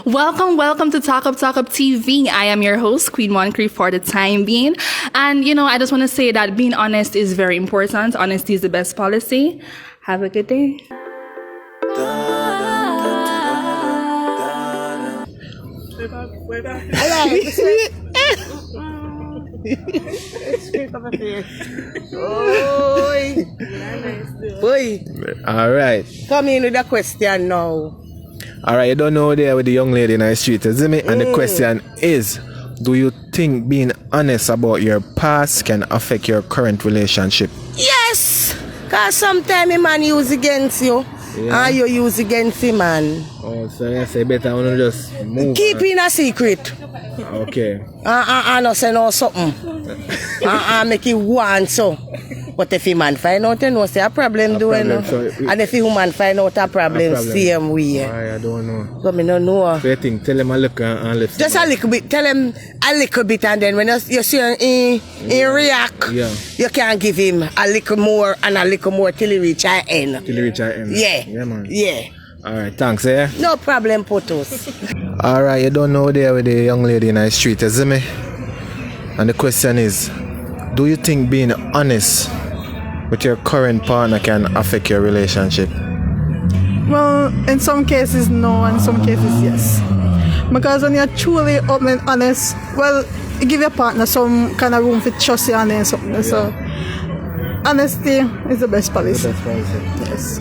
Welcome to Talk Up TV. I am your host, Queen Moncrief, for the time being. And, I just want to say that being honest is very important. Honesty is the best policy. Have a good day. Boy. All right. Come in with a question now. All right, you don't know there with the young lady in the street, isn't it? And the question is, do you think being honest about your past can affect your current relationship? Yes! Because sometimes a man use against you. Yeah. And you use against him, man. Oh, so you say better I want to just move. Keep in a secret. Okay. No say no something. Make it one so. But if a man find out, you know, say a problem doing. And if a woman find out a problem. Same way. I don't know. So me don't know. So you think, tell him a look and listen. Just a little bit. Tell him a little bit, and then when you see him react, you can give him a little more and a little more till he reach our end. Yeah. Yeah, man. Yeah. Alright, thanks, eh? No problem, Potos. Alright, you don't know there with the young lady in the street, isn't it? And the question is, do you think being honest with your current partner can affect your relationship? Well, in some cases no, in some cases yes. Because when you're truly open and honest, well, you give your partner some kind of room for trust you and something. Yeah. So honesty is the best policy. Yes.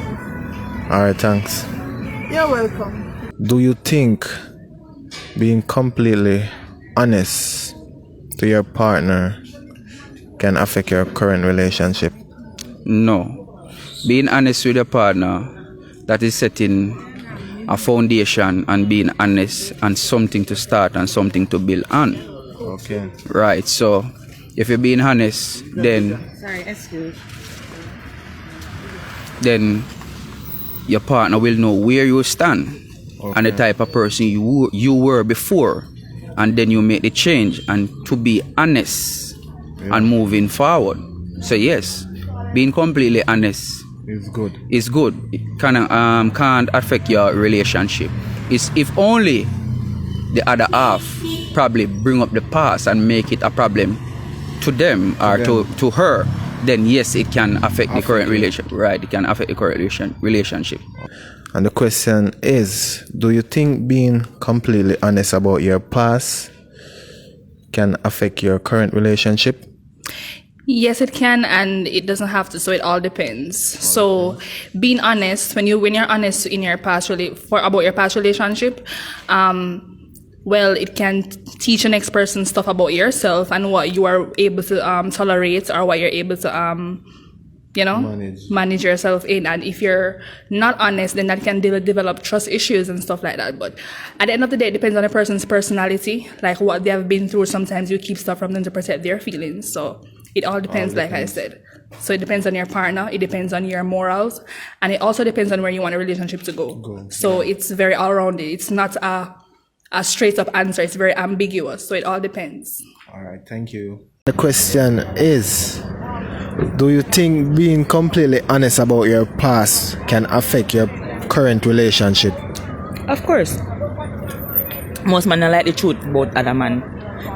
Alright, thanks. You're welcome. Do you think being completely honest to your partner can affect your current relationship? No. Being honest with your partner, that is setting a foundation and being honest and something to start and something to build on. Okay. Right, so if you're being honest, then your partner will know where you stand and the type of person you were before, and then you make the change and to be honest and moving forward. So yes, being completely honest is good. It can't affect your relationship. It's if only the other half probably bring up the past and make it a problem to them or to her, then yes, it can affect the current relationship. Right, it can affect the current relationship. And the question is, do you think being completely honest about your past can affect your current relationship? Yes, it can, and it doesn't have to. So it all depends. So being honest, when you're honest in your past about your past relationship, well, it can teach the next person stuff about yourself and what you are able to tolerate or what you're able to manage yourself in. And if you're not honest, then that can develop trust issues and stuff like that. But at the end of the day, it depends on a person's personality, like what they have been through. Sometimes you keep stuff from them to protect their feelings. So it all depends, like I said. So it depends on your partner, it depends on your morals, and it also depends on where you want a relationship to go. So it's very all-rounded. It's not a straight-up answer. It's very ambiguous. So it all depends. All right, thank you. The question is, do you think being completely honest about your past can affect your current relationship? Of course. Most men don't like the truth about other man.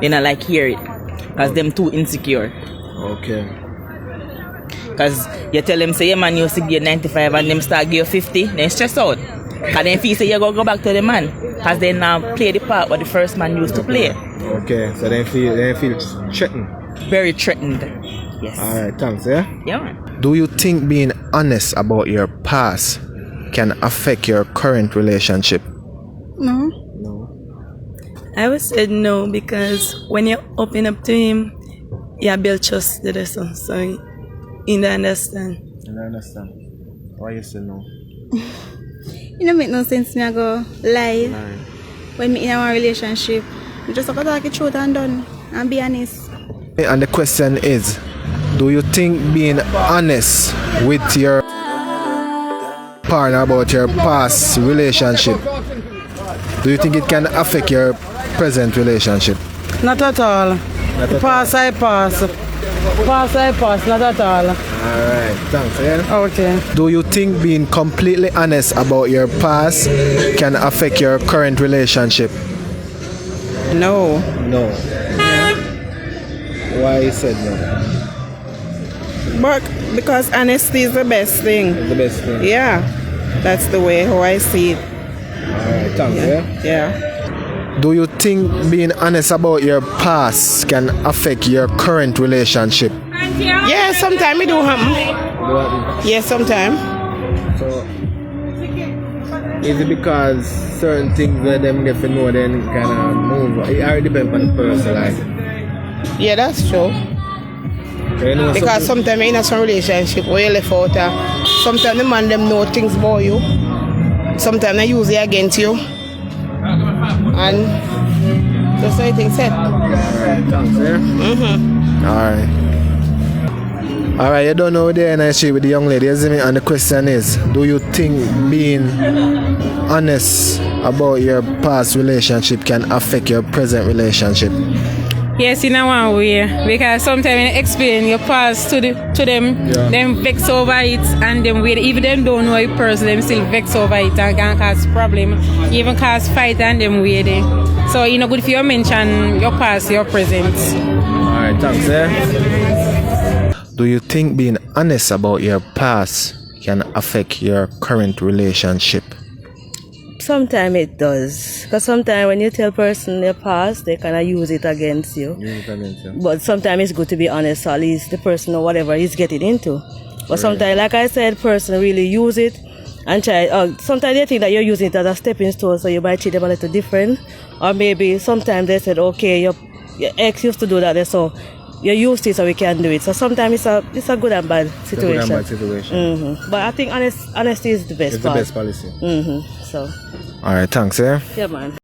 They don't like hear it because them too insecure. Okay. Because you tell them, say, yeah, man, you give 95 and them start give 50, then stress out. Because then feel say you go back to the man. Because they now play the part what the first man used to play. Okay, so they feel threatened. Very threatened. Yes. Alright, thanks, yeah? Yeah, man. Do you think being honest about your past can affect your current relationship? No. I would say no, because when you open up to him, you build trust to the son. So you don't understand. I understand. Why you say no? It don't make no sense me I go lie when me in a relationship. You just have to talk it truth and done and be honest. And the question is, do you think being honest with your partner about your past relationship, do you think it can affect your present relationship? Not at all. Pass, I pass. Pass, I pass, not at all. Alright, thanks, yeah. Okay. Do you think being completely honest about your past can affect your current relationship? No. No. Why you said no? But because honesty is the best thing. The best thing. Yeah. That's the way how I see it. Alright, thanks, yeah. Yeah. Do you think being honest about your past can affect your current relationship? Yeah, sometimes it do happen. Yeah, sometimes. So, is it because certain things where them get to know then kind of move? It already depends on the person, like. Yeah, that's true. You know, Because sometimes in a some relationship where you left out, sometimes the man them know things about you. Sometimes they use it against you. And that's how things said. Alright, thanks, yeah? Alright. Alright, you don't know there and I street with the young lady, isn't it? And the question is, do you think being honest about your past relationship can affect your present relationship? Yes, in a one way, because sometimes when you explain your past to them, them vex over it, and them way, if they don't know a person, them still vex over it and can cause problem, even cause fight and them way there. So you know, good for you mention your past, your present. Alright, thanks, eh? Do you think being honest about your past can affect your current relationship? Sometimes it does. Because sometimes when you tell a person your past, they kind of use it against you. But sometimes it's good to be honest, so at least the person or whatever he's getting into. But sometimes, like I said, person really use it and try. Sometimes they think that you're using it as a stepping stone, so you might treat them a little different. Or maybe sometimes they said, okay, your ex used to do that, so you're used to it, so we can do it. So sometimes it's a good and bad situation. Mm-hmm. But I think honesty is the best part. It's the best policy. Mm-hmm. So. Alright, thanks, eh? Yeah, man.